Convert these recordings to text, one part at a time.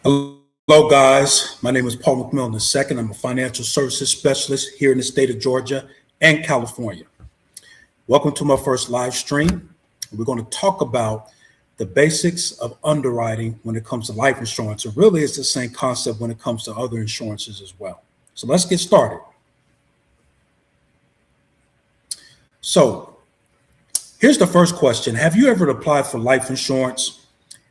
Hello, guys. My name is Paul McMillan II. I'm a financial services specialist here in the state of Georgia and California. Welcome to my first live stream. We're going to talk about the basics of underwriting when it comes to life insurance. It really is the same concept when it comes to other insurances as well. So let's get started. So here's the first question. Have you ever applied for life insurance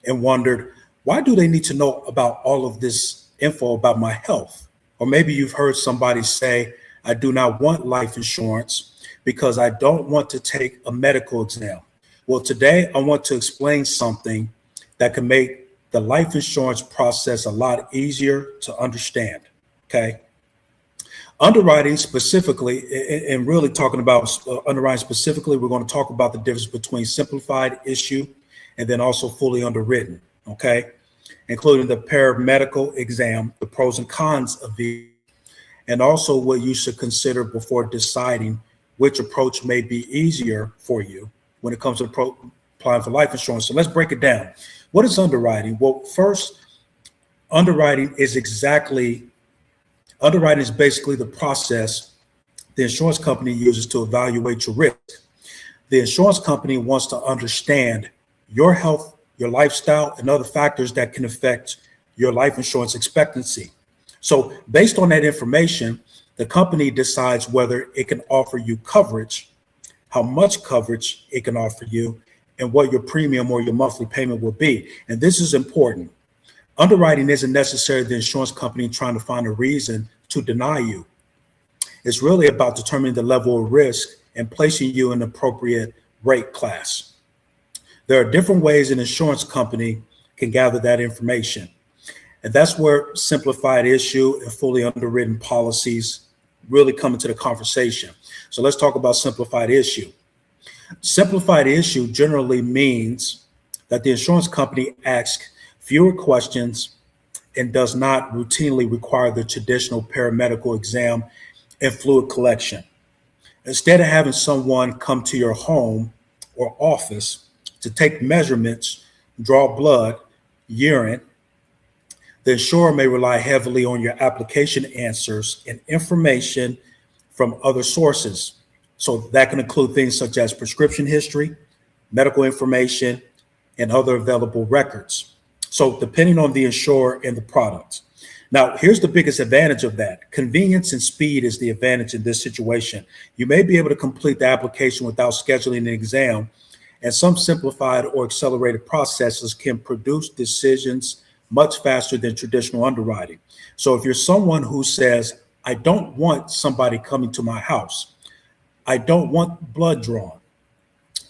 and wondered, why do they need to know about all of this info about my health? Or maybe you've heard somebody say, I do not want life insurance because I don't want to take a medical exam. Well, today I want to explain something that can make the life insurance process a lot easier to understand, okay? Underwriting specifically, and really talking about underwriting specifically, we're going to talk about the difference between simplified issue and then also fully underwritten. Okay, including the paramedical exam, the pros and cons of it, and also what you should consider before deciding which approach may be easier for you when it comes to applying for life insurance. So let's break it down. What is underwriting? Well, first, underwriting is basically the process the insurance company uses to evaluate your risk. The insurance company wants to understand your health, your lifestyle, and other factors that can affect your life insurance expectancy. So based on that information, the company decides whether it can offer you coverage, how much coverage it can offer you, and what your premium or your monthly payment will be. And this is important. Underwriting isn't necessarily the insurance company trying to find a reason to deny you. It's really about determining the level of risk and placing you in an appropriate rate class. There are different ways an insurance company can gather that information. And that's where simplified issue and fully underwritten policies really come into the conversation. So let's talk about simplified issue. Simplified issue generally means that the insurance company asks fewer questions and does not routinely require the traditional paramedical exam and fluid collection. Instead of having someone come to your home or office to take measurements, draw blood, urine, the insurer may rely heavily on your application answers and information from other sources. So that can include things such as prescription history, medical information, and other available records. So depending on the insurer and the product. Now, here's the biggest advantage of that. Convenience and speed is the advantage in this situation. You may be able to complete the application without scheduling an exam, and some simplified or accelerated processes can produce decisions much faster than traditional underwriting. So if you're someone who says, I don't want somebody coming to my house, I don't want blood drawn,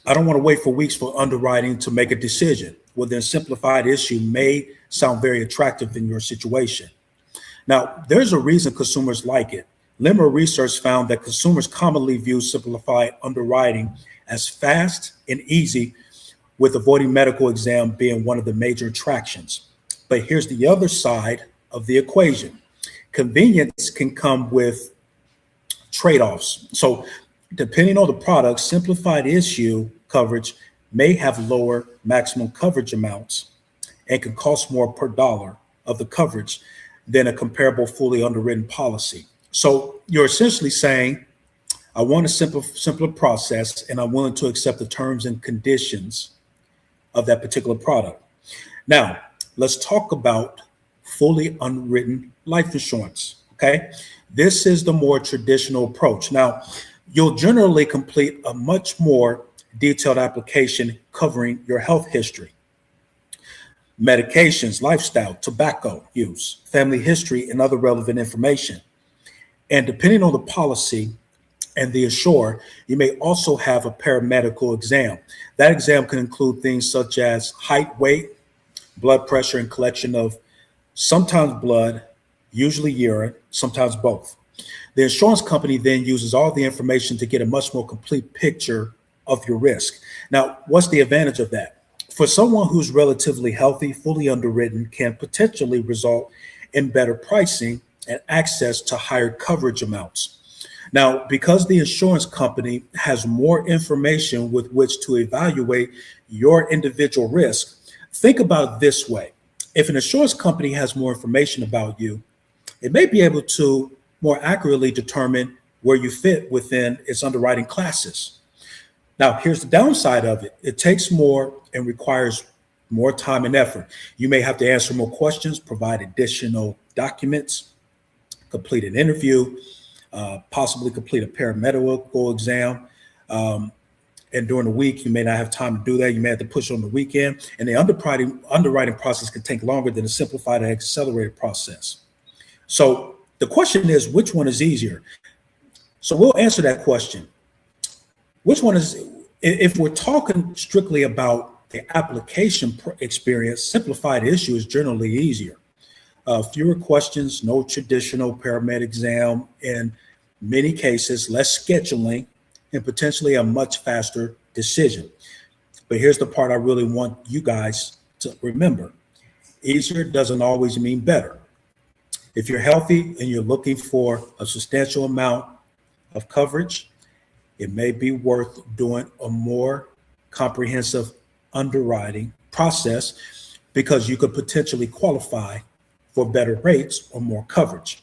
I don't want to wait for weeks for underwriting to make a decision, well, then simplified issue may sound very attractive in your situation. Now, there's a reason consumers like it. Limmer research found that consumers commonly view simplified underwriting as fast and easy, with avoiding medical exam being one of the major attractions. But here's the other side of the equation. Convenience can come with trade-offs. So depending on the product, simplified issue coverage may have lower maximum coverage amounts and can cost more per dollar of the coverage than a comparable fully underwritten policy. So you're essentially saying, I want a simpler process, and I'm willing to accept the terms and conditions of that particular product. Now, let's talk about fully underwritten life insurance, okay? This is the more traditional approach. Now, you'll generally complete a much more detailed application covering your health history, medications, lifestyle, tobacco use, family history, and other relevant information. And depending on the policy and the insurer, you may also have a paramedical exam. That exam can include things such as height, weight, blood pressure, and collection of sometimes blood, usually urine, sometimes both. The insurance company then uses all the information to get a much more complete picture of your risk. Now, what's the advantage of that? For someone who's relatively healthy, fully underwritten can potentially result in better pricing and access to higher coverage amounts. Now, because the insurance company has more information with which to evaluate your individual risk, think about it this way. If an insurance company has more information about you, it may be able to more accurately determine where you fit within its underwriting classes. Now, here's the downside of it. It takes more and requires more time and effort. You may have to answer more questions, provide additional documents, complete an interview, possibly complete a paramedical exam. And during the week, you may not have time to do that. You may have to push on the weekend. And the underwriting process can take longer than a simplified and accelerated process. So the question is, which one is easier? So we'll answer that question. Which one is, if we're talking strictly about the application experience, simplified issue is generally easier. Fewer questions, no traditional paramedic exam, in many cases, less scheduling, and potentially a much faster decision. But here's the part I really want you guys to remember. Easier doesn't always mean better. If you're healthy and you're looking for a substantial amount of coverage, it may be worth doing a more comprehensive underwriting process because you could potentially qualify for better rates or more coverage.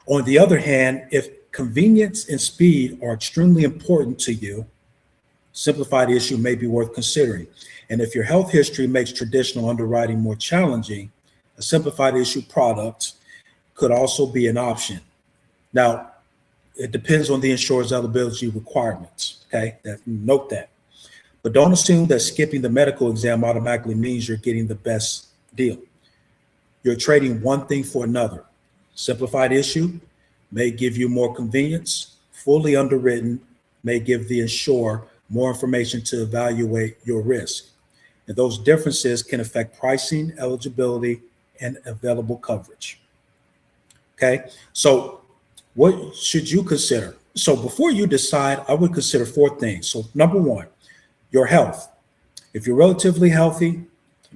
On the other hand, if convenience and speed are extremely important to you, simplified issue may be worth considering. And if your health history makes traditional underwriting more challenging, a simplified issue product could also be an option. Now, it depends on the insurer's eligibility requirements, okay? Note that. But don't assume that skipping the medical exam automatically means you're getting the best deal. You're trading one thing for another. Simplified issue may give you more convenience. Fully underwritten may give the insurer more information to evaluate your risk. And those differences can affect pricing, eligibility, and available coverage. Okay, so what should you consider? So before you decide, I would consider 4 things. So number 1, your health. If you're relatively healthy,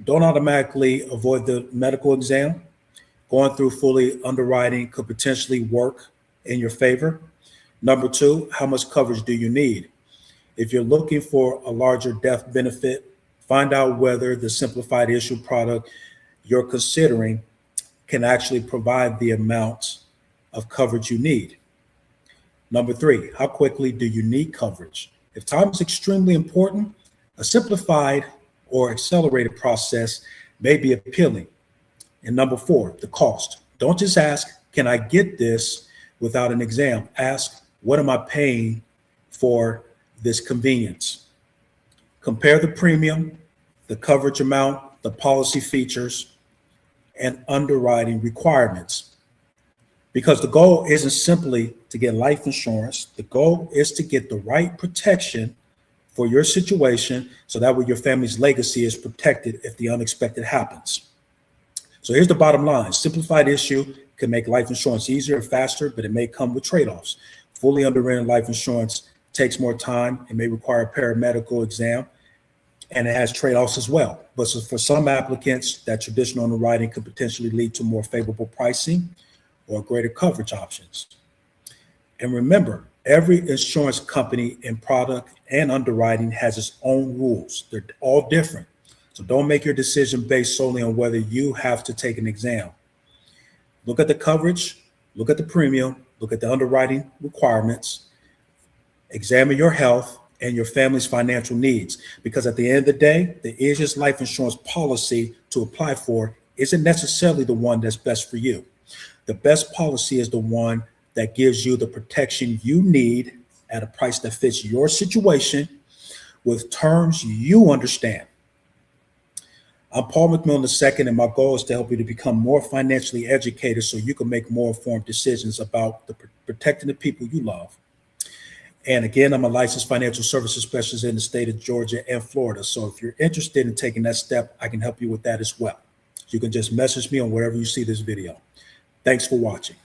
don't automatically avoid the medical exam. Going through fully underwriting could potentially work in your favor. Number 2, how much coverage do you need? If you're looking for a larger death benefit, find out whether the simplified issue product you're considering can actually provide the amount of coverage you need. Number 3, how quickly do you need coverage? If time is extremely important, a simplified or accelerated process may be appealing. And number 4, the cost. Don't just ask, can I get this without an exam? Ask, what am I paying for this convenience? Compare the premium, the coverage amount, the policy features, and underwriting requirements. Because the goal isn't simply to get life insurance. The goal is to get the right protection for your situation so that way your family's legacy is protected if the unexpected happens. So here's the bottom line. Simplified issue can make life insurance easier and faster, but it may come with trade-offs. Fully underwritten life insurance takes more time. It may require a paramedical exam, and it has trade-offs as well. But so for some applicants, that traditional underwriting could potentially lead to more favorable pricing or greater coverage options. And remember, every insurance company and product and underwriting has its own rules. They're all different. So don't make your decision based solely on whether you have to take an exam. Look at the coverage, look at the premium, look at the underwriting requirements, examine your health and your family's financial needs. Because at the end of the day, the easiest life insurance policy to apply for isn't necessarily the one that's best for you. The best policy is the one that gives you the protection you need at a price that fits your situation with terms you understand. I'm Paul McMillan II, and my goal is to help you to become more financially educated so you can make more informed decisions about protecting the people you love. And again, I'm a licensed financial services specialist in the state of Georgia and Florida. So if you're interested in taking that step, I can help you with that as well. You can just message me on wherever you see this video. Thanks for watching.